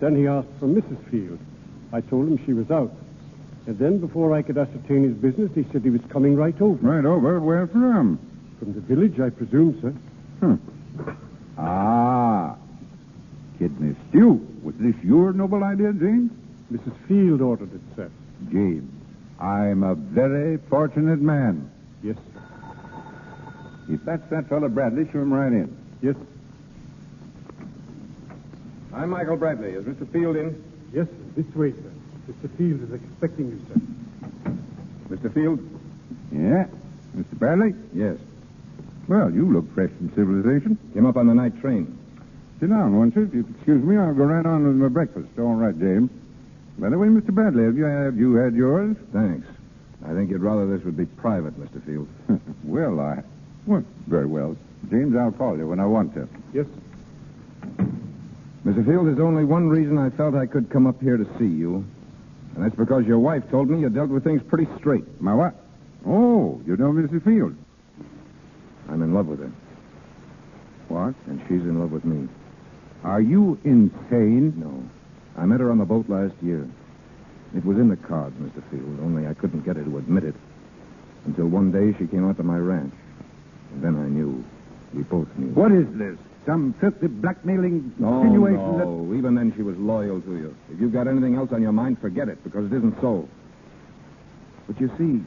Then he asked for Mrs. Field. I told him she was out. And then, before I could ascertain his business, he said he was coming right over. Right over? Where from? From the village, I presume, sir. Ah. Kidney stew. Was this your noble idea, James? Mrs. Field ordered it, sir. James, I'm a very fortunate man. Yes, sir. If that's that fellow Bradley, show him right in. Yes. I'm Michael Bradley. Is Mr. Field in? Yes, sir. This way, sir. Mr. Field is expecting you, sir. Mr. Field? Yeah? Mr. Bradley? Yes. Well, you look fresh from civilization. Came up on the night train. Sit down, won't you? If you'll excuse me, I'll go right on with my breakfast. All right, James. By the way, Mr. Bradley, have you had yours? Thanks. I think you'd rather this would be private, Mr. Field. Well, very well. James, I'll call you when I want to. Yes, sir. Mr. Field, there's only one reason I felt I could come up here to see you. And that's because your wife told me you dealt with things pretty straight. My what? Oh, you know Mrs. Field. I'm in love with her. What? And she's in love with me. Are you insane? No. I met her on the boat last year. It was in the cards, Mr. Field, only I couldn't get her to admit it. Until one day she came out to my ranch. And then I knew. We both knew. What is this? Some filthy blackmailing insinuation No, even then she was loyal to you. If you've got anything else on your mind, forget it, because it isn't so. But you see,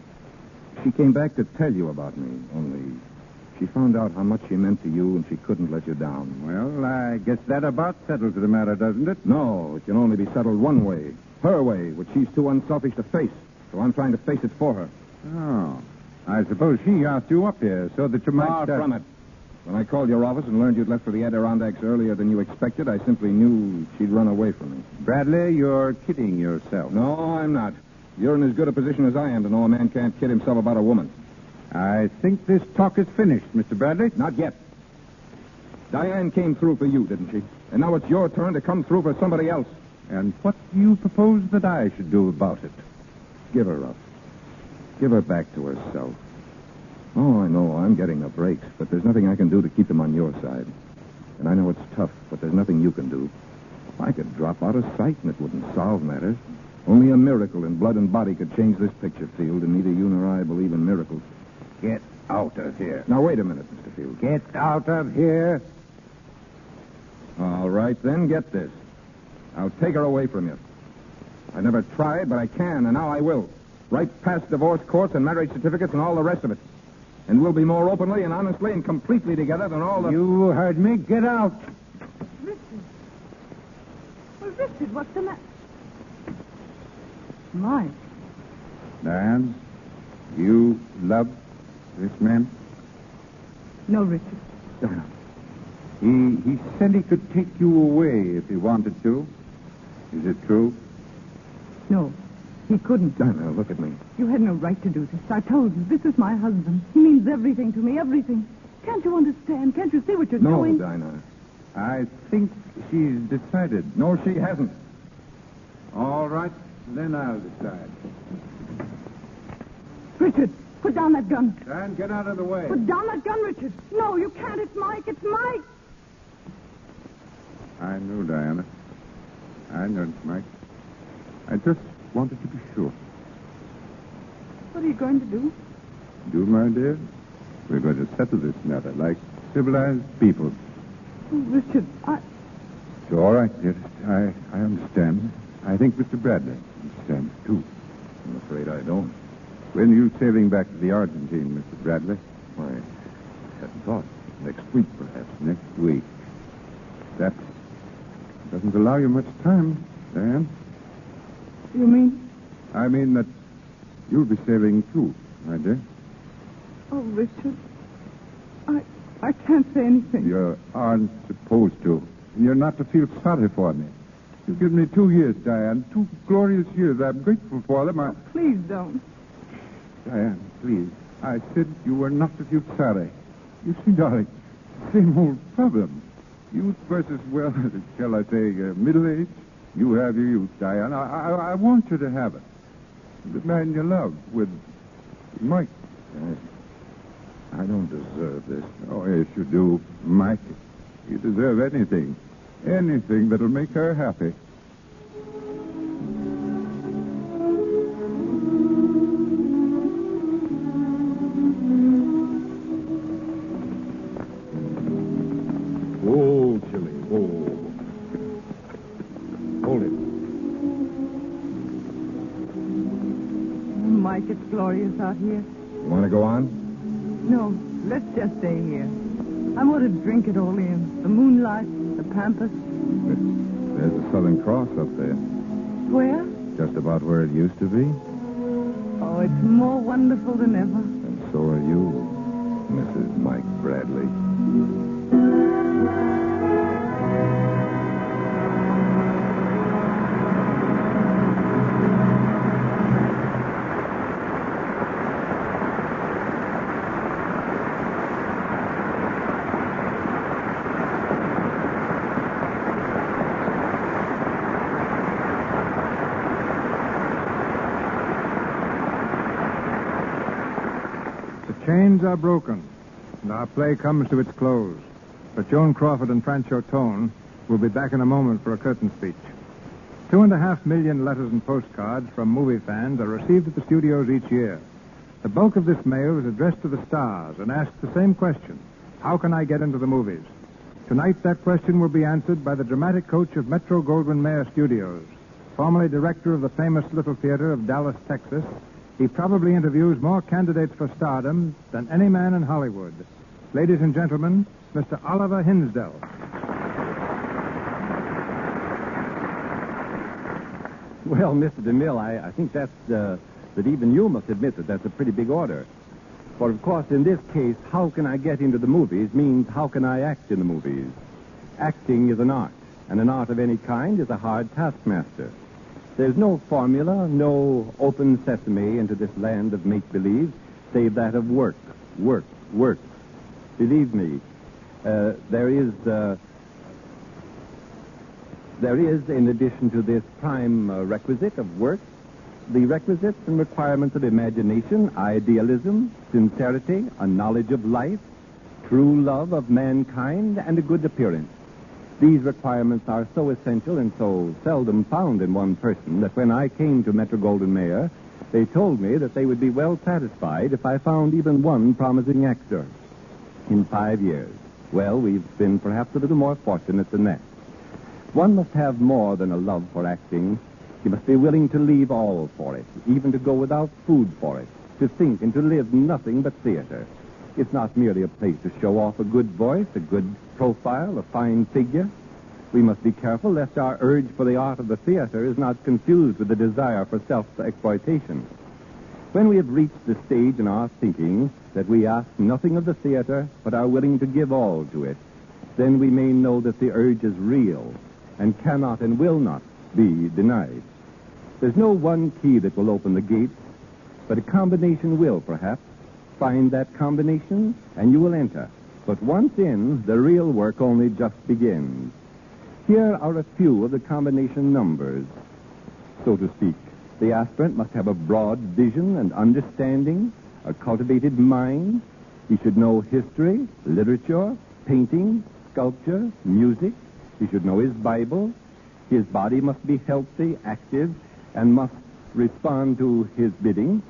she came back to tell you about me, only she found out how much she meant to you, and she couldn't let you down. Well, I guess that about settles the matter, doesn't it? No, it can only be settled one way. Her way, which she's too unselfish to face. So I'm trying to face it for her. Oh. I suppose she asked you up here so that you might... Far from it. When I called your office and learned you'd left for the Adirondacks earlier than you expected, I simply knew she'd run away from me. Bradley, you're kidding yourself. No, I'm not. You're in as good a position as I am to know a man can't kid himself about a woman. I think this talk is finished, Mr. Bradley. Not yet. Diane came through for you, didn't she? And now it's your turn to come through for somebody else. And what do you propose that I should do about it? Give her up. Give her back to herself. Oh, I know, I'm getting the breaks, but there's nothing I can do to keep them on your side. And I know it's tough, but there's nothing you can do. I could drop out of sight and it wouldn't solve matters. Only a miracle in blood and body could change this picture, Field, and neither you nor I believe in miracles. Get out of here. Now, wait a minute, Mr. Field. Get out of here. All right, then, get this. I'll take her away from you. I never tried, but I can, and now I will. Right past divorce courts and marriage certificates and all the rest of it. And we'll be more openly and honestly and completely together than all the... You heard me. Get out. Richard. Well, Richard, what's the matter? Mike. Diane, you love this man? No, Richard. He said he could take you away if he wanted to. Is it true? No, he couldn't. Dinah, look at me. You had no right to do this. I told you, this is my husband. He means everything to me, everything. Can't you understand? Can't you see what you're doing? No, Dinah. I think she's decided. No, she hasn't. All right, then I'll decide. Richard, put down that gun. Dan, get out of the way. Put down that gun, Richard. No, you can't. It's Mike. It's Mike. I knew, Diana. I knew, Mike. I just wanted to be sure. What are you going to do? Do, my dear? We're going to settle this matter like civilized people. Oh, Richard, It's all right, dearest. I understand. I think Mr. Bradley understands, too. I'm afraid I don't. When are you sailing back to the Argentine, Mr. Bradley? I hadn't thought. Next week, perhaps. Next week. That doesn't allow you much time, Diane. You mean? I mean that you'll be sailing, too, my dear. Oh, Richard, I can't say anything. You aren't supposed to. And you're not to feel sorry for me. You've given me 2 years, Diane. 2 glorious years. I'm grateful for them. Please don't. Diane, please. I said you were not to feel sorry. You see, darling, same old problem. Youth versus, well, shall I say, middle age. You have your youth, Diane. I want you to have it. The man you love with Mike. I don't deserve this. Oh, yes, you do, Mike. You deserve anything. Anything that'll make her happy. glorious out here. You want to go on? No, let's just stay here. I want to drink it all in. The moonlight, the pampas. There's the Southern Cross up there. Where? Just about where it used to be. Oh, it's more wonderful than ever. And so are you, Mrs. Mike Bradley. Chains are broken, and our play comes to its close. But Joan Crawford and Francho Tone will be back in a moment for a curtain speech. 2.5 million letters and postcards from movie fans are received at the studios each year. The bulk of this mail is addressed to the stars and asks the same question: how can I get into the movies? Tonight, that question will be answered by the dramatic coach of Metro-Goldwyn-Mayer Studios, formerly director of the famous Little Theater of Dallas, Texas. He probably interviews more candidates for stardom than any man in Hollywood. Ladies and gentlemen, Mr. Oliver Hinsdale. Well, Mr. DeMille, I think that even you must admit that that's a pretty big order. For, of course, in this case, how can I get into the movies means how can I act in the movies. Acting is an art, and an art of any kind is a hard taskmaster. There's no formula, no open sesame into this land of make-believe, save that of work, work, work. Believe me, there is, in addition to this prime requisite of work, the requisites and requirements of imagination, idealism, sincerity, a knowledge of life, true love of mankind, and a good appearance. These requirements are so essential and so seldom found in one person that when I came to Metro-Goldwyn-Mayer, they told me that they would be well satisfied if I found even one promising actor. In 5 years. Well, we've been perhaps a little more fortunate than that. One must have more than a love for acting. You must be willing to leave all for it, even to go without food for it, to think and to live nothing but theater. It's not merely a place to show off a good voice, a good profile, a fine figure. We must be careful lest our urge for the art of the theater is not confused with the desire for self-exploitation. When we have reached the stage in our thinking that we ask nothing of the theater but are willing to give all to it, then we may know that the urge is real and cannot and will not be denied. There's no one key that will open the gates, but a combination will, perhaps. Find that combination, and you will enter. But once in, the real work only just begins. Here are a few of the combination numbers, so to speak. The aspirant must have a broad vision and understanding, a cultivated mind. He should know history, literature, painting, sculpture, music. He should know his Bible. His body must be healthy, active, and must respond to his bidding.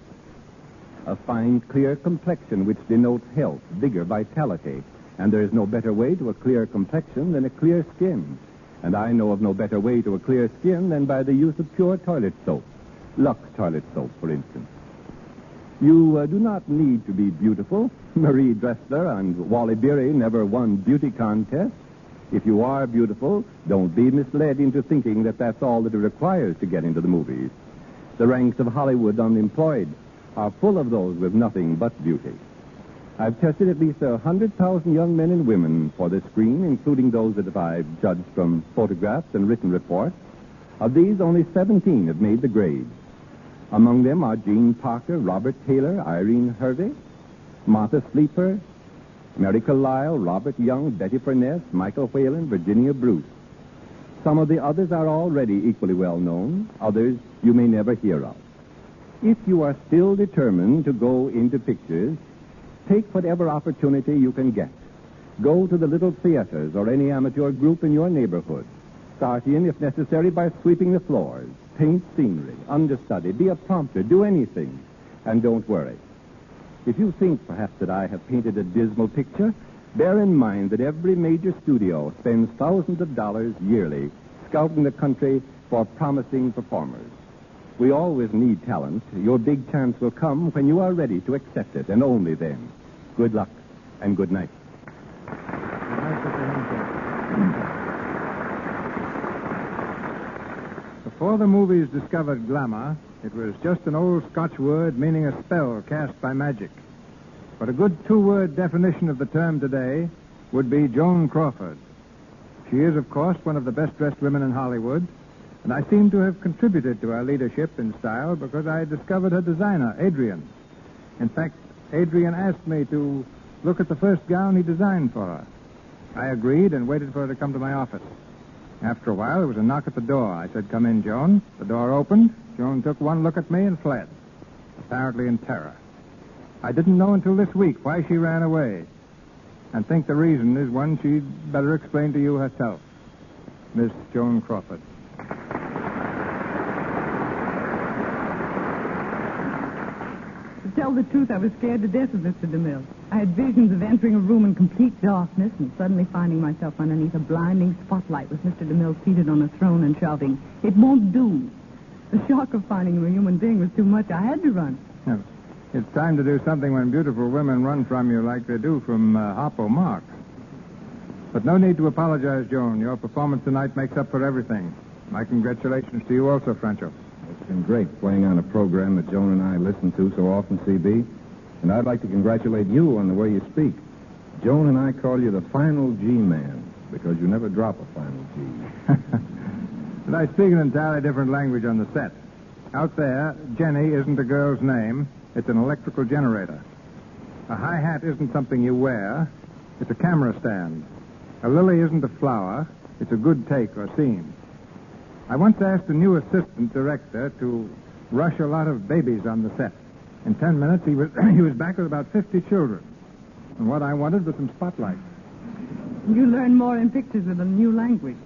A fine, clear complexion which denotes health, vigor, vitality. And there is no better way to a clear complexion than a clear skin. And I know of no better way to a clear skin than by the use of pure toilet soap. Lux toilet soap, for instance. You do not need to be beautiful. Marie Dressler and Wally Beery never won beauty contests. If you are beautiful, don't be misled into thinking that that's all that it requires to get into the movies. The ranks of Hollywood unemployed are full of those with nothing but beauty. I've tested at least 100,000 young men and women for this screen, including those that I've judged from photographs and written reports. Of these, only 17 have made the grade. Among them are Gene Parker, Robert Taylor, Irene Hervey, Martha Sleeper, Mary Carlisle, Robert Young, Betty Furness, Michael Whalen, Virginia Bruce. Some of the others are already equally well known. Others you may never hear of. If you are still determined to go into pictures, take whatever opportunity you can get. Go to the little theaters or any amateur group in your neighborhood. Start in, if necessary, by sweeping the floors. Paint scenery, understudy, be a prompter, do anything. And don't worry. If you think, perhaps, that I have painted a dismal picture, bear in mind that every major studio spends thousands of dollars yearly scouting the country for promising performers. we always need talent, your big chance will come when you are ready to accept it, and only then. Good luck, and good night. Before the movies discovered glamour, it was just an old Scotch word meaning a spell cast by magic. But a good two-word definition of the term today would be Joan Crawford. She is, of course, one of the best-dressed women in Hollywood, and I seem to have contributed to her leadership in style because I discovered her designer, Adrian. In fact, Adrian asked me to look at the first gown he designed for her. I agreed and waited for her to come to my office. After a while, there was a knock at the door. I said, "Come in, Joan." The door opened. Joan took one look at me and fled, apparently in terror. I didn't know until this week why she ran away, and think the reason is one she'd better explain to you herself. Miss Joan Crawford. To tell the truth, I was scared to death of Mr. DeMille. I had visions of entering a room in complete darkness and suddenly finding myself underneath a blinding spotlight with Mr. DeMille seated on a throne and shouting, "It won't do." The shock of finding him a human being was too much. I had to run. Yeah. It's time to do something when beautiful women run from you like they do from Harpo Marx. But no need to apologize, Joan. Your performance tonight makes up for everything. My congratulations to you also, Francho. It's been great playing on a program that Joan and I listen to so often, C.B., and I'd like to congratulate you on the way you speak. Joan and I call you the Final G-Man because you never drop a final G. But I speak an entirely different language on the set. Out there, Jenny isn't a girl's name. It's an electrical generator. A hi-hat isn't something you wear. It's a camera stand. A lily isn't a flower. It's a good take or scene. I once asked a new assistant director to rush a lot of babies on the set. In 10 minutes, he was back with about 50 children. And what I wanted was some spotlight. You learn more in pictures with a new language.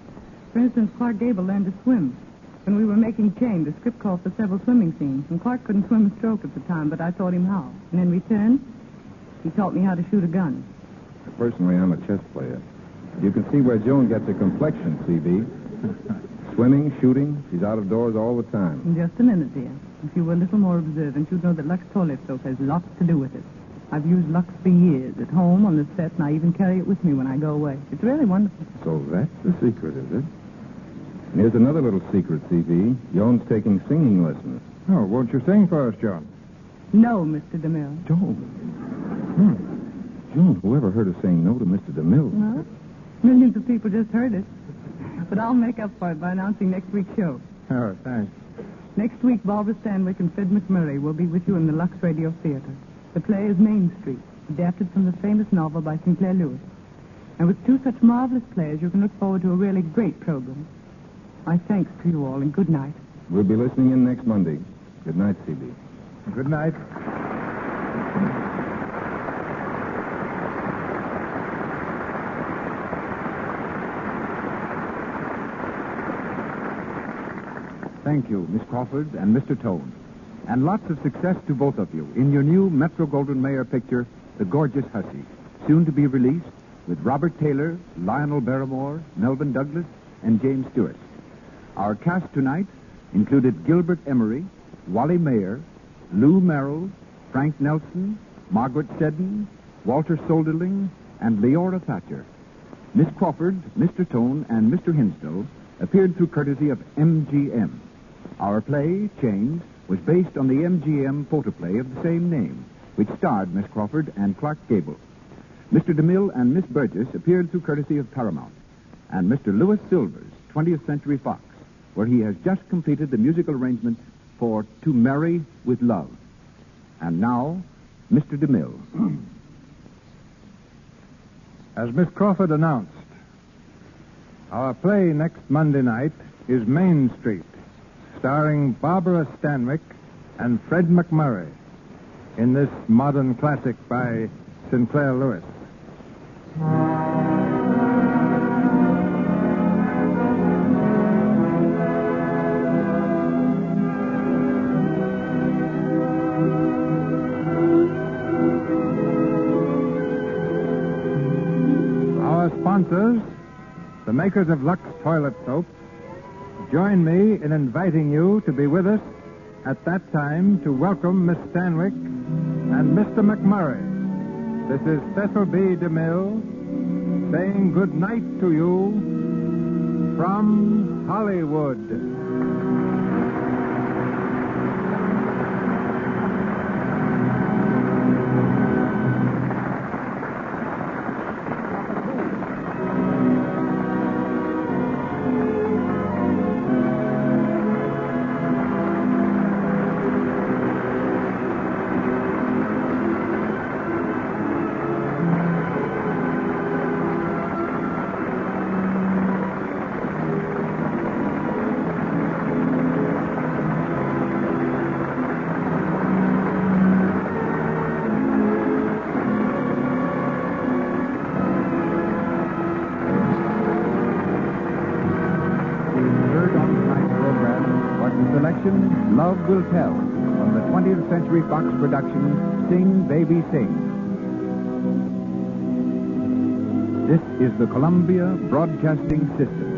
For instance, Clark Gable learned to swim. When we were making Chain, the script called for several swimming scenes, and Clark couldn't swim a stroke at the time, but I taught him how. And in return, he taught me how to shoot a gun. Personally, I'm a chess player. You can see where Joan gets her complexion, C.B. Swimming, shooting, she's out of doors all the time. In just a minute, dear. If you were a little more observant, you'd know that Lux toilet soap has lots to do with it. I've used Lux for years, at home, on the set, and I even carry it with me when I go away. It's really wonderful. So that's the secret, is it? And here's another little secret, C.B. Joan's taking singing lessons. Oh, won't you sing for us, Joan? No, Mr. DeMille. Joan. Joan, whoever heard us saying no to Mr. DeMille? Well, millions of people just heard it. But I'll make up for it by announcing next week's show. Oh, thanks. Next week, Barbara Stanwyck and Fred McMurray will be with you in the Lux Radio Theater. The play is Main Street, adapted from the famous novel by Sinclair Lewis. And with two such marvelous players, you can look forward to a really great program. My thanks to you all, and good night. We'll be listening in next Monday. Good night, C.B. Good night. Thank you, Miss Crawford and Mr. Tone. And lots of success to both of you in your new Metro-Goldwyn-Mayer picture, The Gorgeous Hussy, soon to be released with Robert Taylor, Lionel Barrymore, Melvin Douglas, and James Stewart. Our cast tonight included Gilbert Emery, Wally Mayer, Lou Merrill, Frank Nelson, Margaret Seddon, Walter Solderling, and Leora Thatcher. Miss Crawford, Mr. Tone, and Mr. Hinsdale appeared through courtesy of MGM. Our play, Chains, was based on the MGM photoplay of the same name, which starred Miss Crawford and Clark Gable. Mr. DeMille and Miss Burgess appeared through courtesy of Paramount, and Mr. Louis Silvers, 20th Century Fox, where he has just completed the musical arrangement for To Marry with Love. And now, Mr. DeMille. As Miss Crawford announced, our play next Monday night is Main Street, starring Barbara Stanwyck and Fred McMurray in this modern classic by Sinclair Lewis. Our sponsors, the makers of Lux Toilet Soap, join me in inviting you to be with us at that time to welcome Miss Stanwyck and Mr. McMurray. This is Cecil B. DeMille saying good night to you from Hollywood. Love Will Tell, from the 20th Century Fox production, Sing, Baby, Sing. This is the Columbia Broadcasting System.